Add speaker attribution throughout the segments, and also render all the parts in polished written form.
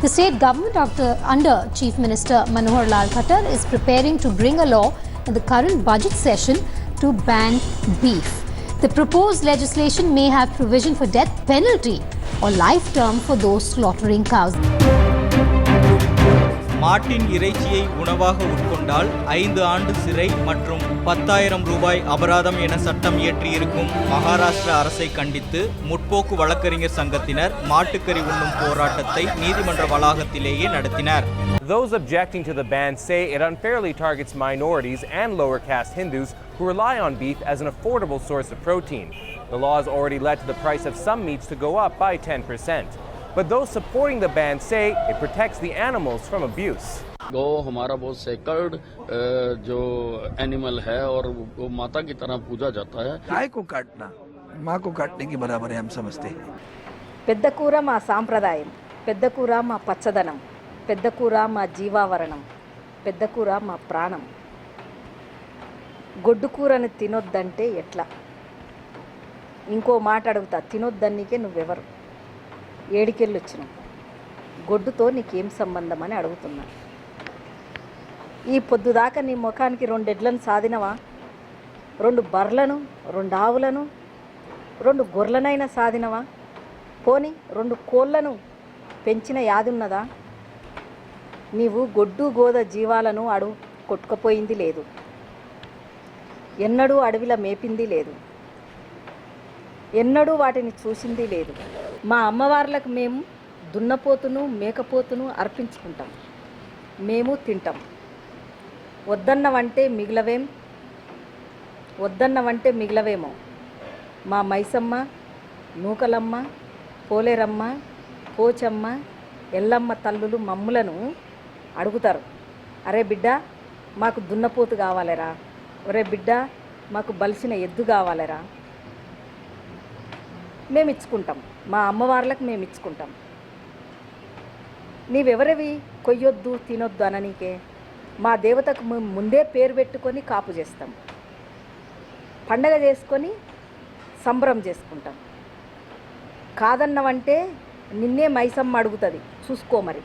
Speaker 1: The state government under Chief Minister Manohar Lal Khattar is preparing to bring a law in the current budget session to ban beef. The proposed legislation may have provision for death penalty or life term for those slaughtering cows.
Speaker 2: மாட்டின் இறைச்சியை உணவாக உட்கொண்டால் 5 ஆண்டு சிறை மற்றும் 10,000 ரூபாய் அபராதம் என சட்டம் இயற்றியிருக்கும் மகாராஷ்டிரா அரசை கண்டித்து முற்போக்கு வழக்கறிஞர் சங்கத்தினர் மாட்டுக்கறி உண்ணும் போராட்டத்தை நீதிமன்ற வளாகத்திலேயே நடத்தினர்.
Speaker 3: Those objecting to the ban say it unfairly targets minorities and lower caste Hindus who rely on beef as an affordable source of protein. The law has already led to the price of some meats to go up by 10%. But those supporting the ban say it protects the animals from abuse.
Speaker 4: गौ हमारा बहुत sacred जो animal है और वो माता की तरह पूजा जाता है.
Speaker 5: गाय को काटना माँ को काटने के बराबर है हम समझते हैं.
Speaker 6: పెద్ద కూర మా సాంప్రదాయం, పెద్ద కూర మా పచ్చదనం, పెద్ద కూర మా జీవావరణం, పెద్ద కూర మా ప్రాణం. గొడ్డు కూరని తినొద్దంటే ఎట్లా? ఇంకో మాట అడుగుతా, తినొద్దన్నీకే నువ్వెవరు? ఏడికెళ్ళి వచ్చినావు? గొడ్డుతో నీకేం సంబంధం అని అడుగుతున్నా. ఈ పొద్దుదాకా నీ ముఖానికి 2 ఎడ్లను సాధినవా? 2 బర్లను, 2 ఆవులను, 2 గొర్రెలనైనా సాధినవా? పోని 2 కోళ్ళను పెంచిన యాది ఉన్నదా? నీవు గొడ్డు గోద జీవాలను అడుగు కొట్టుకుపోయింది లేదు, ఎన్నడూ అడవిలో మేపింది లేదు, ఎన్నడూ వాటిని చూసింది లేదు. మా అమ్మవార్లకు మేము దున్నపోతును మేకపోతును అర్పించుకుంటాం, మేము తింటాం. వద్దన్నవంటే మిగిలవేమో. మా మైసమ్మ, నూకలమ్మ, పోలేరమ్మ, పోచమ్మ, ఎల్లమ్మ తల్లులు మమ్ములను అడుగుతారు, అరే బిడ్డ మాకు దున్నపోతు కావాలేరా, ఒరే బిడ్డ మాకు బలిసిన ఎద్దు కావాలేరా. మేము ఇచ్చుకుంటాం, మా అమ్మవార్లకు మేము ఇచ్చుకుంటాం. నీవెవరివి కొయ్యొద్దు తినొద్దు అననీకే? మా దేవతకు మేము ముందే పేరు పెట్టుకొని కాపు చేస్తాం, పండగ చేసుకొని సంబరం చేసుకుంటాం. కాదన్నవంటే నిన్నే మైసమ్మ అడుగుతుంది, చూసుకో మరి.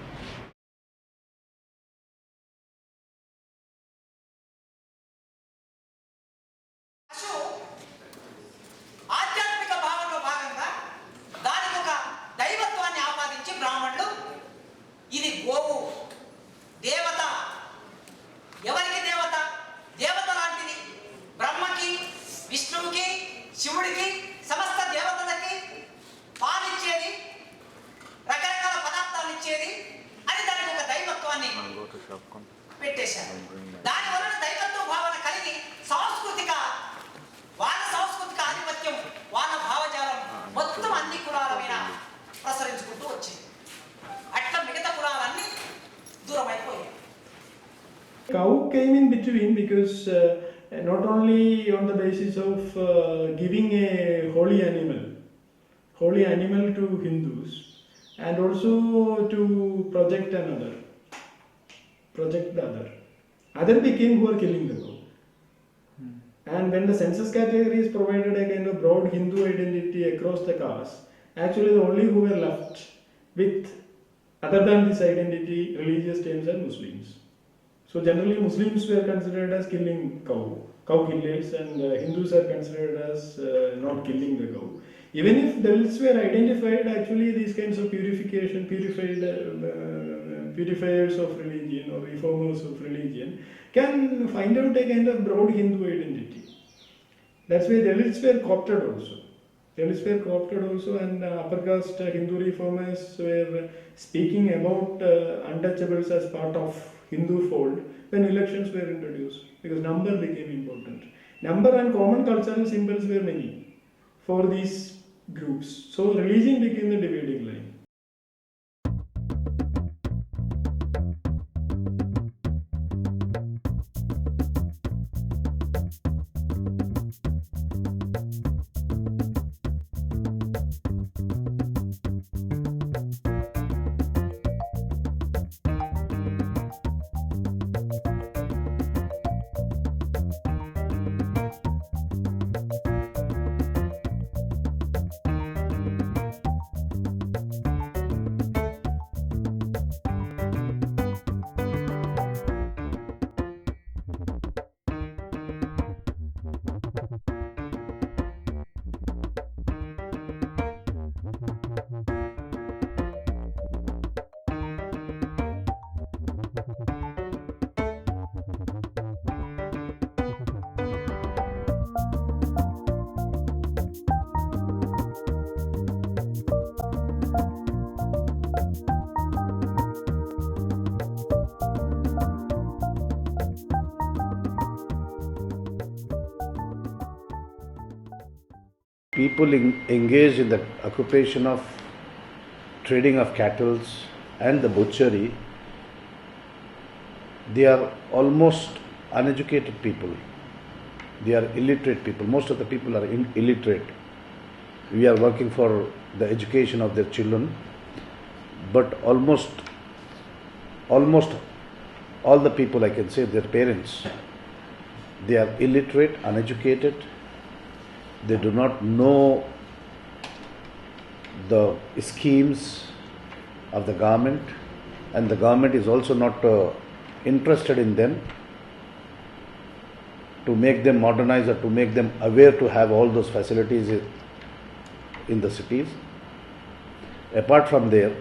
Speaker 7: ఇది గోవు దేవత. ఎవరికి దేవత? దేవత లాంటిది. బ్రహ్మకి, విష్ణువుకి, శివుడికి, సమస్త దేవతలకి పాలిచ్చేది, రకరకాల పదార్థాలు ఇచ్చేది అని దానికి ఒక దైవత్వాన్ని పెట్టేశారు. దాని వలన దైవత్వ భావన కలిగి వాళ్ళ సాంస్కృతిక ఆధిపత్యం, వాళ్ళ భావజాలం మొత్తం అన్ని కులాల మీద ప్రసరించుకుంటూ వచ్చింది. అట్లా మిగతా కులాలన్నీ దూరం అయిపోయాయి.
Speaker 8: Cow came in between because not only on the basis of giving a holy animal to Hindus, and also to project the other became who are killing the cow. And when the census categories provided a kind of broad Hindu identity across the caste, actually the only who were left with other than this identity religious terms are Muslims. So generally Muslims were considered as killing cow killers, and Hindus are considered as not killing the cow. Even if devils were identified, actually these kinds of purifiers of religion or reformers of religion can find out a kind of broad Hindu identity. That's why devils were co-opted also. And upper caste Hindu reformers were speaking about untouchables as part of Hindu fold when elections were introduced, because number became important. Number and common cultural symbols were many for these groups. So religion became the dividing line.
Speaker 9: People engaged in the occupation of trading of cattle and the butchery, they are almost uneducated people. They are illiterate people. Most of the people are illiterate. We are working for the education of their children, but almost all the people, I can say, their parents, they are illiterate, uneducated. They do not know the schemes of the government, and the government is also not interested in them to make them modernize or to make them aware to have all those facilities in the cities. Apart from there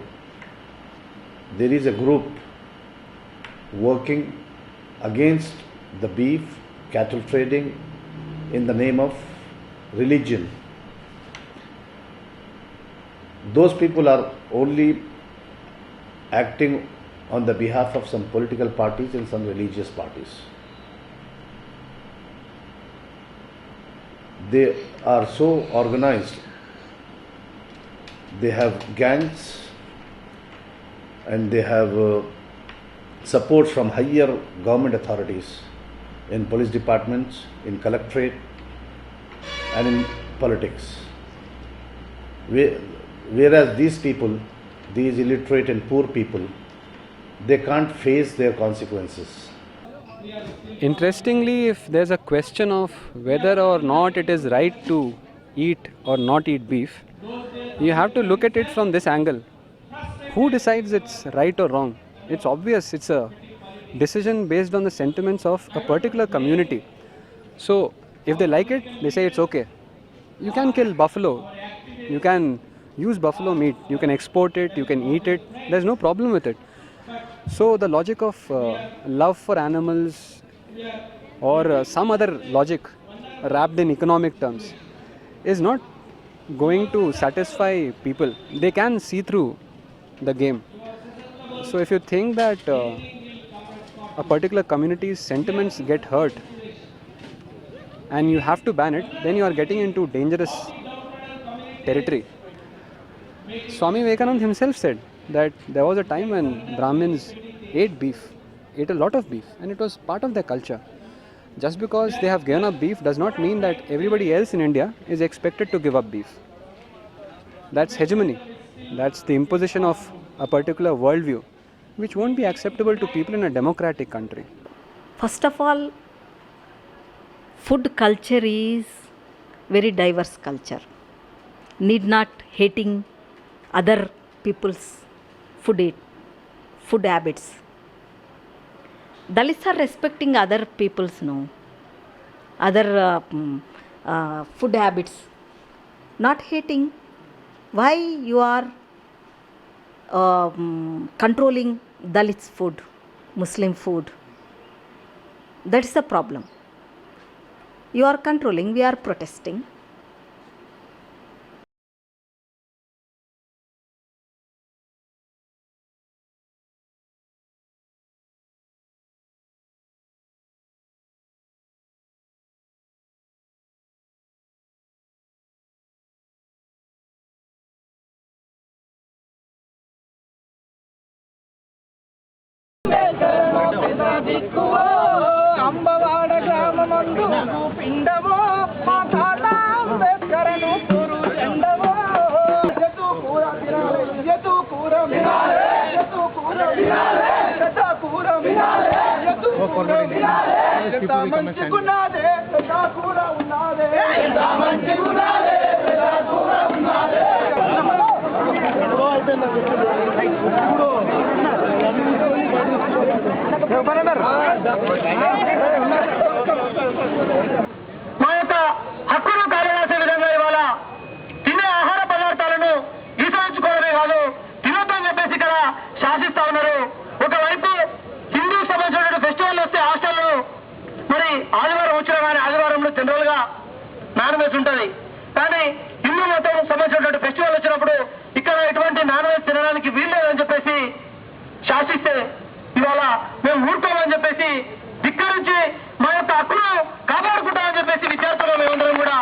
Speaker 9: is a group working against the beef, cattle trading in the name of religion. Those people are only acting on the behalf of some political parties and some religious parties. They are so organized. They have gangs and they have support from higher government authorities in police departments, in collectorate and in politics. Whereas these people, these illiterate and poor people, they can't face their consequences.
Speaker 10: Interestingly, if there's a question of whether or not it is right to eat or not eat beef, you have to look at it from this angle. Who decides it's right or wrong? It's obvious, it's a decision based on the sentiments of a particular community. So, if they like it, they say it's okay. You can kill buffalo, you can use buffalo meat, you can export it, you can eat it, there's no problem with it. So the logic of love for animals or some other logic wrapped in economic terms is not going to satisfy people. They can see through the game. So if you think that a particular community's sentiments get hurt and you have to ban it, then you are getting into dangerous territory. Swami Vivekananda himself said that there was a time when Brahmins ate a lot of beef, and it was part of their culture. Just because they have given up beef does not mean that everybody else in India is expected to give up beef. That's hegemony. That's the imposition of a particular worldview, which won't be acceptable to people in a democratic country.
Speaker 6: First of all, food culture is very diverse culture. Need not hating other people's food habits. Dalits are respecting other people's other food habits, not hating. Why you are controlling Dalits food, Muslim food? That's the problem. You are controlling, we are protesting.
Speaker 11: కంబవాడ గ్రామమందు పిండమో మా తాత అంబేద్కరను పూరు చెండమో జతు కూర వినాలే జతు కూర వినాలే జతు కూర వినాలే జత కూర వినాలే జతు కూర వినాలే జత మంచిగున్నాదే జత కూర ఉన్నాదే జత మంచిగున్నాదే జత కూర ఉన్నాదే
Speaker 12: మా యొక్క హక్కును కాలరాసే విధంగా ఇవాళ తినే ఆహార పదార్థాలను ఈసరించుకోవడమే కాదు, తినొద్దని చెప్పేసి ఇక్కడ శాసిస్తా ఉన్నారు. ఒకవైపు హిందూ సంబంధించిన ఫెస్టివల్ వస్తే హాస్టల్లో మరి ఆదివారం వచ్చినా కానీ ఆదివారంలో జనరల్ గా నాన్ వెజ్ ఉంటుంది. కానీ హిందూ మతం సంబంధించినటువంటి ఫెస్టివల్ వచ్చినప్పుడు ఇక్కడ ఎటువంటి నాన్ వెజ్ తినడానికి వీల్లేదని చెప్పేసి శాసిస్తే ఇవాళ మేము ఊరుకోమని చెప్పేసి ధిక్కరించి మా యొక్క హక్కును కాపాడుకుంటామని చెప్పేసి విద్యార్థులు మేమందరం కూడా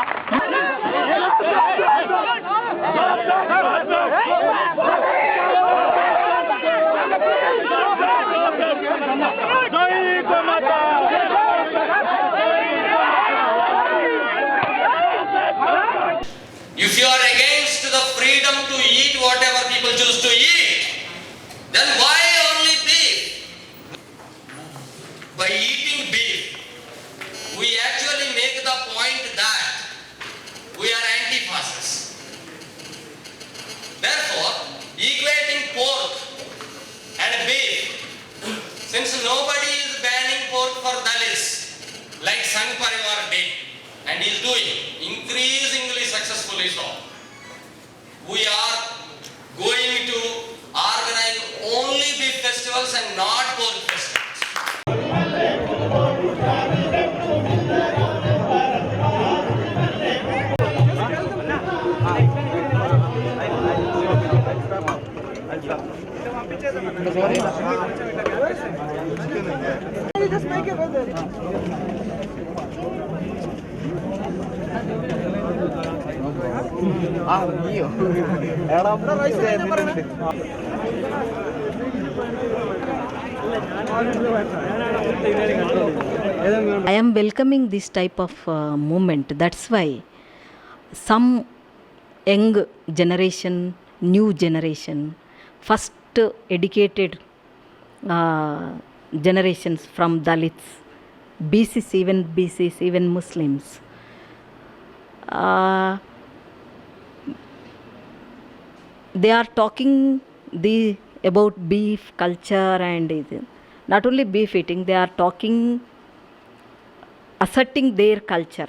Speaker 13: Parivar Day, and is doing increasingly successfully so. We are going to organize only beef festivals and not pork festivals.
Speaker 6: I am welcoming this type of movement. That's why some young generation, new generation, first educated generations from Dalits, BCs, even Muslims, they are talking about beef culture and not only beef eating, they are talking, asserting their culture,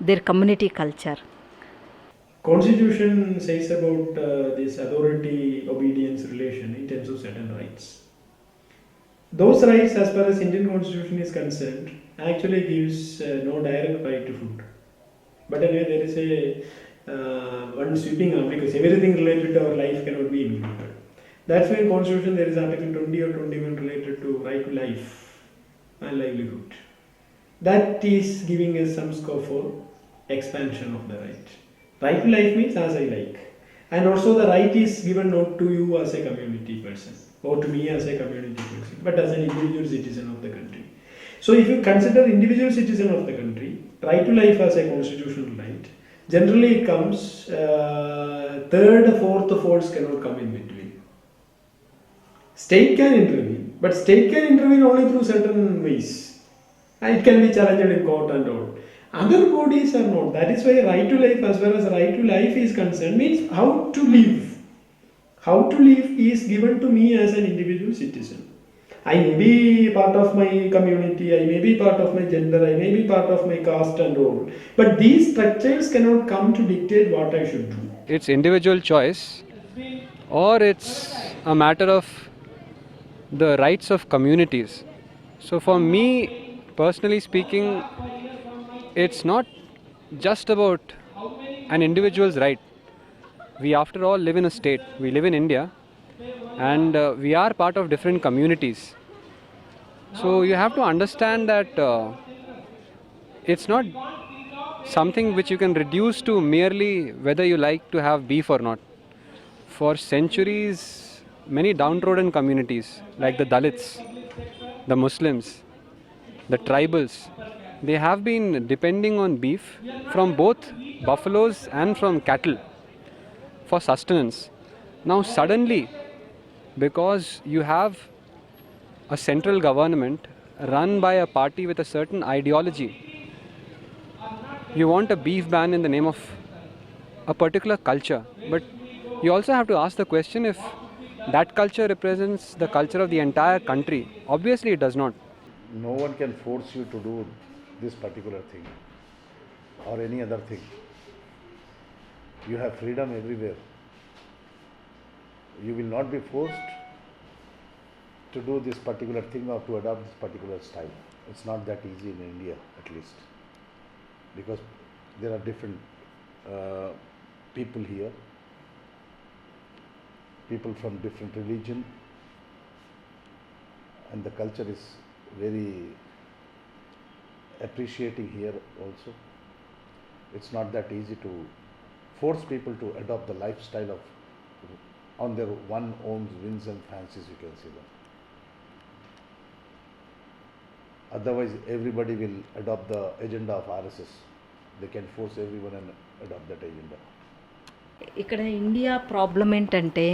Speaker 6: their community culture.
Speaker 8: Constitution says about this authority-obedience relation in terms of certain rights. Those rights, as far as Indian Constitution is concerned, actually gives no direct right to food. But anyway, there is a one sweeping arm, because everything related to our life cannot be included. That's why in Constitution there is Article 20 or 21 related to right to life and livelihood. That is giving us some scope for expansion of the right. Right to life means as I like. And also the right is given not to you as a community person or to me as a community person, but as an individual citizen of the country. So if you consider individual citizen of the country, right to life as a constitutional right, generally it comes, third, fourth force cannot come in between. State can intervene, but state can intervene only through certain ways. And it can be challenged in court and all. Other bodies are not. That is why right to life, as well as right to life is concerned, means how to live. How to live is given to me as an individual citizen. I may be part of my community, I may be part of my gender, I may be part of my caste and all. But these structures cannot come to dictate what I should do.
Speaker 10: It's individual choice, or it's a matter of the rights of communities. So for me, personally speaking, it's not just about an individual's right. We after all live in a state, we live in India, and we are part of different communities. So you have to understand that it's not something which you can reduce to merely whether you like to have beef or not. For centuries, many downtrodden communities like the Dalits, the Muslims, the tribals, they have been depending on beef from both buffaloes and from cattle for sustenance. Now suddenly, because you have a central government run by a party with a certain ideology, you want a beef ban in the name of a particular culture. But you also have to ask the question if that culture represents the culture of the entire country. Obviously it does not.
Speaker 9: No one can force you to do this particular thing or any other thing. You have freedom everywhere. You will not be forced to do this particular thing or to adopt this particular style. It's not that easy in India, at least, because there are different people here, people from different religion, and the culture is very appreciating here also. It's not that easy to force people to adopt the lifestyle of on their one own whims and fancies, you can say that. Otherwise everybody will adopt the agenda of RSS. They can force everyone and adopt that agenda.
Speaker 6: ఇక్కడ India problem ఏంటంటే,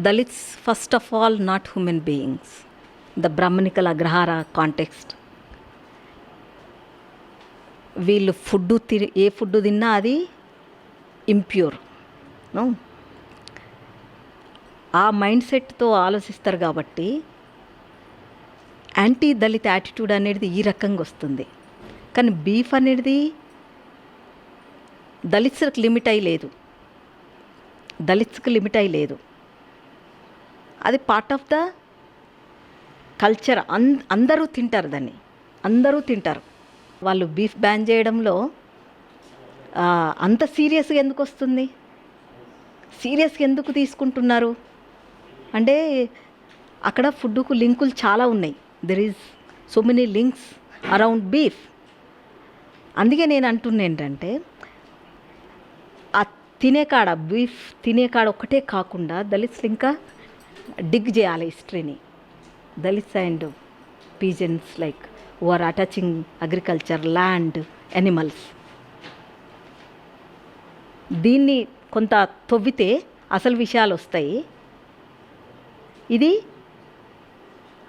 Speaker 6: Dalits first of all not human beings, the brahminical agrahara context. వీళ్ళు ఏ food తిన్నా అది impure. ఆ mind సెట్తో ఆలోచిస్తారు కాబట్టి anti దళిత attitude అనేది ఈ రకంగా వస్తుంది. కానీ బీఫ్ అనేది దళిత్స్కి లిమిట్ అయి లేదు, దళిత్స్కి లిమిట్ అయి లేదు. అది పార్ట్ ఆఫ్ ద కల్చర్. అందరూ తింటారు దాన్ని, అందరూ తింటారు. వాళ్ళు బీఫ్ బ్యాన్ చేయడంలో అంత సీరియస్గా ఎందుకు వస్తుంది, సీరియస్గా ఎందుకు తీసుకుంటున్నారు అంటే అక్కడ ఫుడ్కు లింకులు చాలా ఉన్నాయి. There is so many links around beef. అందుకే నేను అంటున్నా ఏంటంటే ఆ తినేకాడ బీఫ్ తినేకాడ ఒక్కటే కాకుండా దళిత్స్ ఇంకా డిగ్ చేయాలి హిస్టరీని. Dalits and pigeons like who are attaching agriculture, land, animals. దీన్ని కొంత తవ్వితే అసలు విషయాలు వస్తాయి. ఇది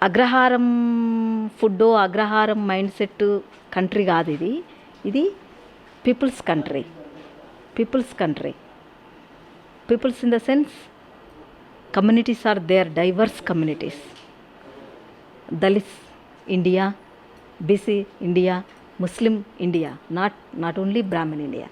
Speaker 6: agraharam food, agraharam mindset country కాదు. ఇది peoples country. Peoples country, peoples in the sense communities are there, diverse communities. Dalits India, BC India, Muslim India, not only Brahmin India.